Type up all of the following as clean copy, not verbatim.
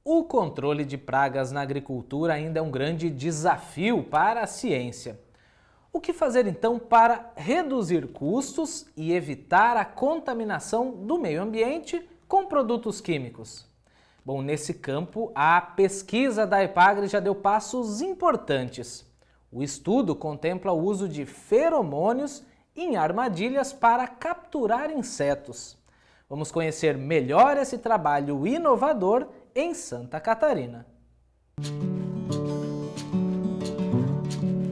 O controle de pragas na agricultura ainda é um grande desafio para a ciência. O que fazer então para reduzir custos e evitar a contaminação do meio ambiente com produtos químicos? Bom, nesse campo, a pesquisa da EPAGRE já deu passos importantes. O estudo contempla o uso de feromônios em armadilhas para capturar insetos. Vamos conhecer melhor esse trabalho inovador em Santa Catarina.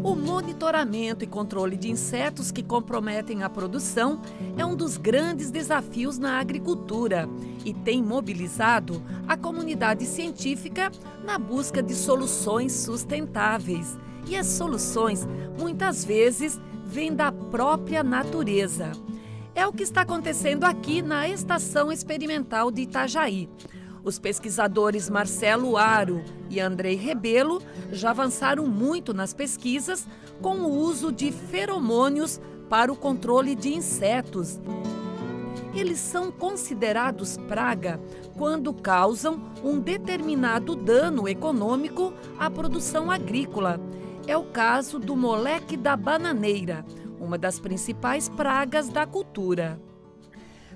O monitoramento e controle de insetos que comprometem a produção é um dos grandes desafios na agricultura e tem mobilizado a comunidade científica na busca de soluções sustentáveis. E as soluções, muitas vezes, vêm da própria natureza. É o que está acontecendo aqui na Estação Experimental de Itajaí. Os pesquisadores Marcelo Aro e Andrei Rebelo já avançaram muito nas pesquisas com o uso de feromônios para o controle de insetos. Eles são considerados praga quando causam um determinado dano econômico à produção agrícola. É o caso do moleque da bananeira, uma das principais pragas da cultura.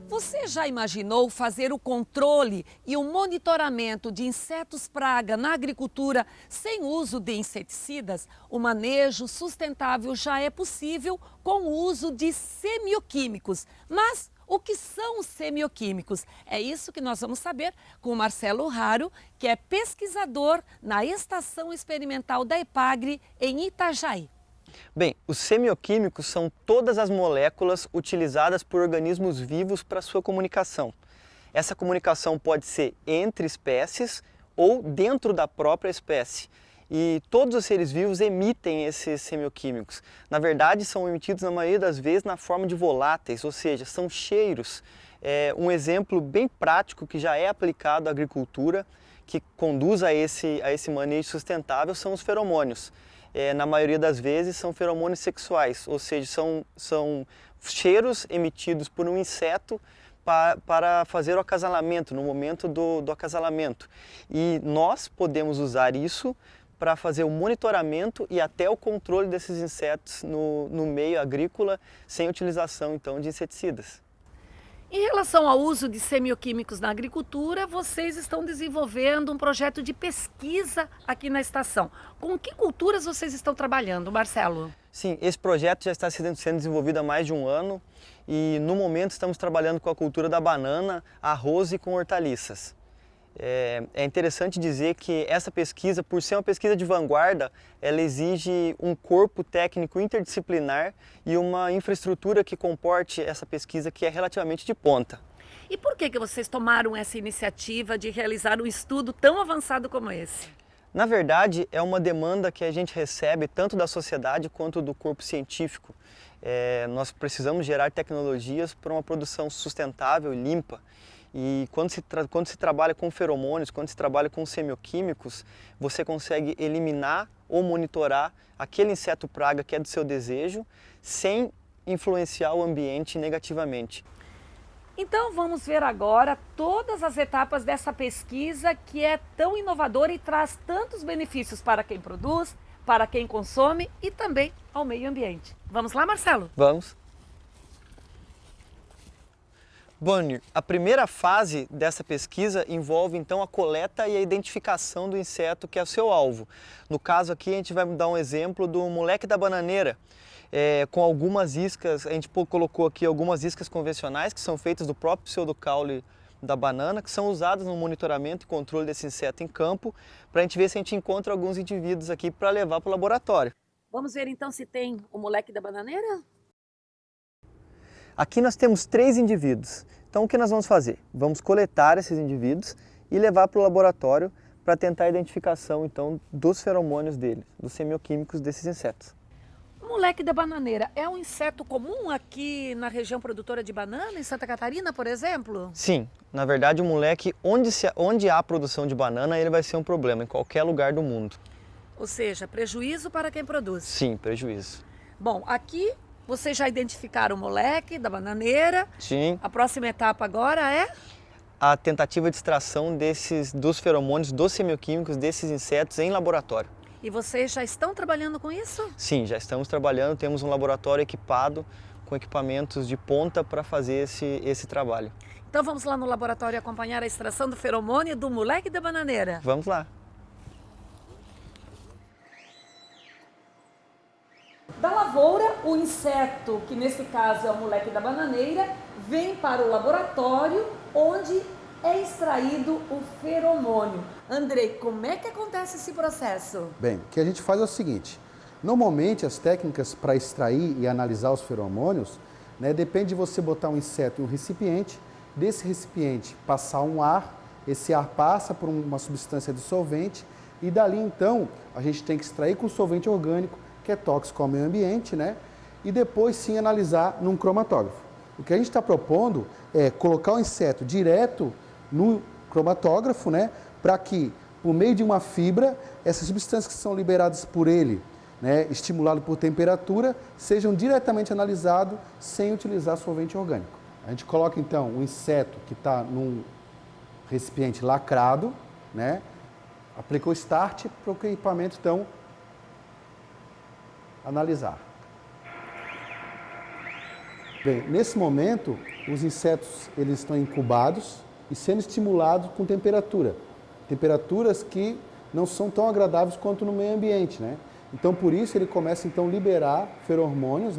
Você já imaginou fazer o controle e o monitoramento de insetos praga na agricultura sem uso de inseticidas? O manejo sustentável já é possível com o uso de semioquímicos. Mas o que são os semioquímicos? É isso que nós vamos saber com o Marcelo Aro, que é pesquisador na Estação Experimental da EPAGRE em Itajaí. Bem, os semioquímicos são todas as moléculas utilizadas por organismos vivos para sua comunicação. Essa comunicação pode ser entre espécies ou dentro da própria espécie. E todos os seres vivos emitem esses semioquímicos. Na verdade, são emitidos na maioria das vezes na forma de voláteis, ou seja, são cheiros. Um exemplo bem prático que já é aplicado à agricultura, que conduz a esse manejo sustentável, são os feromônios. Na maioria das vezes são feromônios sexuais, ou seja, são cheiros emitidos por um inseto para fazer o acasalamento, no momento do acasalamento. E nós podemos usar isso para fazer o monitoramento e até o controle desses insetos no meio agrícola, sem utilização então de inseticidas. Em relação ao uso de semioquímicos na agricultura, vocês estão desenvolvendo um projeto de pesquisa aqui na estação. Com que culturas vocês estão trabalhando, Marcelo? Sim, esse projeto já está sendo desenvolvido há mais de um ano e no momento estamos trabalhando com a cultura da banana, arroz e com hortaliças. É interessante dizer que essa pesquisa, por ser uma pesquisa de vanguarda, ela exige um corpo técnico interdisciplinar e uma infraestrutura que comporte essa pesquisa que é relativamente de ponta. E por que vocês tomaram essa iniciativa de realizar um estudo tão avançado como esse? Na verdade, é uma demanda que a gente recebe tanto da sociedade quanto do corpo científico. Nós precisamos gerar tecnologias para uma produção sustentável e limpa. E quando se trabalha com feromônios, quando se trabalha com semioquímicos, você consegue eliminar ou monitorar aquele inseto praga que é do seu desejo, sem influenciar o ambiente negativamente. Então vamos ver agora todas as etapas dessa pesquisa que é tão inovadora e traz tantos benefícios para quem produz, para quem consome e também ao meio ambiente. Vamos lá, Marcelo? Vamos. Bonnie, a primeira fase dessa pesquisa envolve então a coleta e a identificação do inseto que é o seu alvo. No caso aqui a gente vai dar um exemplo do moleque da bananeira, com algumas iscas, a gente colocou aqui algumas iscas convencionais que são feitas do próprio pseudocaule da banana, que são usadas no monitoramento e controle desse inseto em campo, para a gente ver se a gente encontra alguns indivíduos aqui para levar para o laboratório. Vamos ver então se tem o moleque da bananeira? Aqui nós temos 3 indivíduos. Então o que nós vamos fazer? Vamos coletar esses indivíduos e levar para o laboratório para tentar a identificação então dos feromônios dele, dos semioquímicos desses insetos. O moleque da bananeira é um inseto comum aqui na região produtora de banana, em Santa Catarina, por exemplo? Sim, na verdade o moleque, onde há produção de banana, ele vai ser um problema, em qualquer lugar do mundo. Ou seja, prejuízo para quem produz? Sim, prejuízo. Bom, aqui vocês já identificaram o moleque da bananeira. Sim. A próxima etapa agora é? a tentativa de extração dos feromônios, dos semioquímicos, desses insetos em laboratório. E vocês já estão trabalhando com isso? Sim, já estamos trabalhando, temos um laboratório equipado com equipamentos de ponta para fazer esse trabalho. Então vamos lá no laboratório acompanhar a extração do feromônio do moleque da bananeira. Vamos lá. Da lavoura, o inseto, que nesse caso é o moleque da bananeira, vem para o laboratório onde é extraído o feromônio. Andrei, como é que acontece esse processo? Bem, o que a gente faz é o seguinte, normalmente as técnicas para extrair e analisar os feromônios, depende de você botar um inseto em um recipiente, desse recipiente passar um ar, esse ar passa por uma substância dissolvente e dali então a gente tem que extrair com solvente orgânico, que é tóxico ao meio ambiente, e depois sim analisar num cromatógrafo. O que a gente está propondo é colocar o inseto direto no cromatógrafo, para que, por meio de uma fibra, essas substâncias que são liberadas por ele, estimulado por temperatura, sejam diretamente analisados sem utilizar solvente orgânico. A gente coloca então o inseto que está num recipiente lacrado, aplica o start para o equipamento então analisar. Bem, nesse momento, os insetos eles estão incubados e sendo estimulados com temperaturas que não são tão agradáveis quanto no meio ambiente, Então, por isso, ele começa então a liberar feromônios,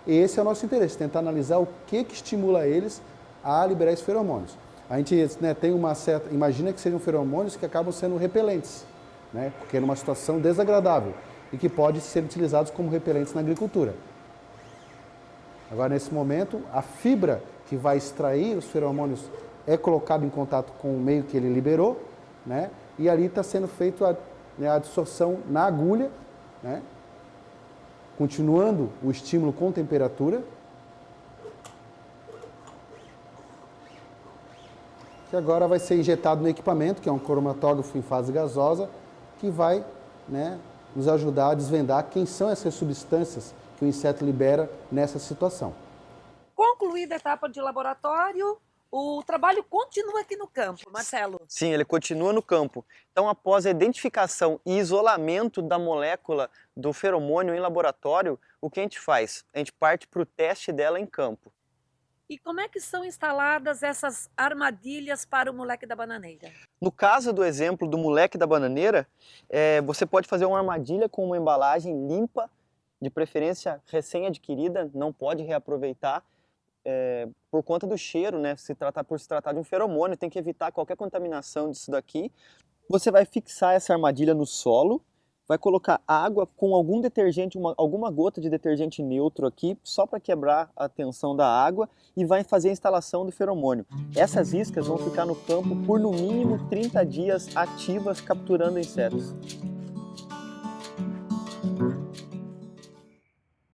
E esse é o nosso interesse, tentar analisar o que estimula eles a liberar esses feromônios. A gente tem uma certa, imagina que sejam feromônios que acabam sendo repelentes, Porque é numa situação desagradável e que pode ser utilizados como repelentes na agricultura. Agora, nesse momento, a fibra que vai extrair os feromônios é colocada em contato com o meio que ele liberou, E ali está sendo feita a absorção na agulha, Continuando o estímulo com temperatura. Que agora vai ser injetado no equipamento, que é um cromatógrafo em fase gasosa, que vai nos ajudar a desvendar quem são essas substâncias que o inseto libera nessa situação. Concluída a etapa de laboratório, o trabalho continua aqui no campo, Marcelo. Sim, ele continua no campo. Então, após a identificação e isolamento da molécula do feromônio em laboratório, o que a gente faz? A gente parte para o teste dela em campo. E como é que são instaladas essas armadilhas para o moleque da bananeira? No caso do exemplo do moleque da bananeira, você pode fazer uma armadilha com uma embalagem limpa, de preferência recém-adquirida, não pode reaproveitar, por conta do cheiro, por se tratar de um feromônio, tem que evitar qualquer contaminação disso daqui. Você vai fixar essa armadilha no solo, vai colocar água com algum detergente, alguma gota de detergente neutro aqui, só para quebrar a tensão da água, e vai fazer a instalação do feromônio. Essas iscas vão ficar no campo por no mínimo 30 dias ativas, capturando insetos.